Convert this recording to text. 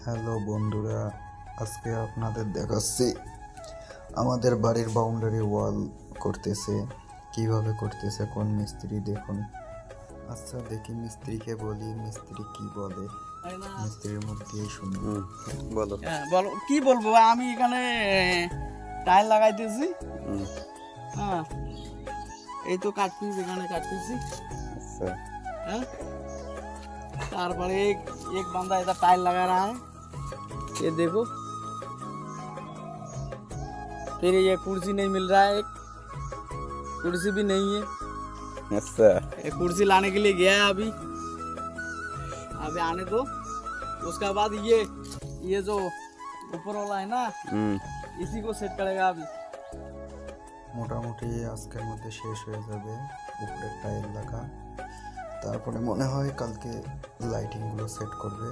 Hello বন্ধুরা, আজকে আপনাদের দেখাচ্ছি আমাদের বাড়ির বাউন্ডারি ওয়াল করতেছে। কিভাবে করতেছে কোন মিস্ত্রি দেখুন। আচ্ছা দেখি মিস্ত্রিকে বলি, মিস্ত্রি কি বলে। মিস্ত্রির মুখ দিয়েই শুনি। বলো। বলো কি বলবো, আমি এখানে টাইল লাগাইতেছি। হ্যাঁ, এই তো কাটতেছি, এখানে কাটতেছি। अच्छा हाँ? तारपरे एक बंदा इधर टाइल लगा रहा है, ये देखो। फिर ये कुर्सी नहीं मिल रहा है, एक कुर्सी भी नहीं है। अच्छा ये कुर्सी लाने के लिए गया है अभी आने दो। उसका बाद ये जो ऊपर वाला है ना, इसी को सेट करेगा अभी। মোটামুটি আজকের মধ্যে শেষ হয়ে যাবে উপরের টাইল লাগা। তারপরে মনে হয় কালকে লাইটিংগুলো সেট করবে।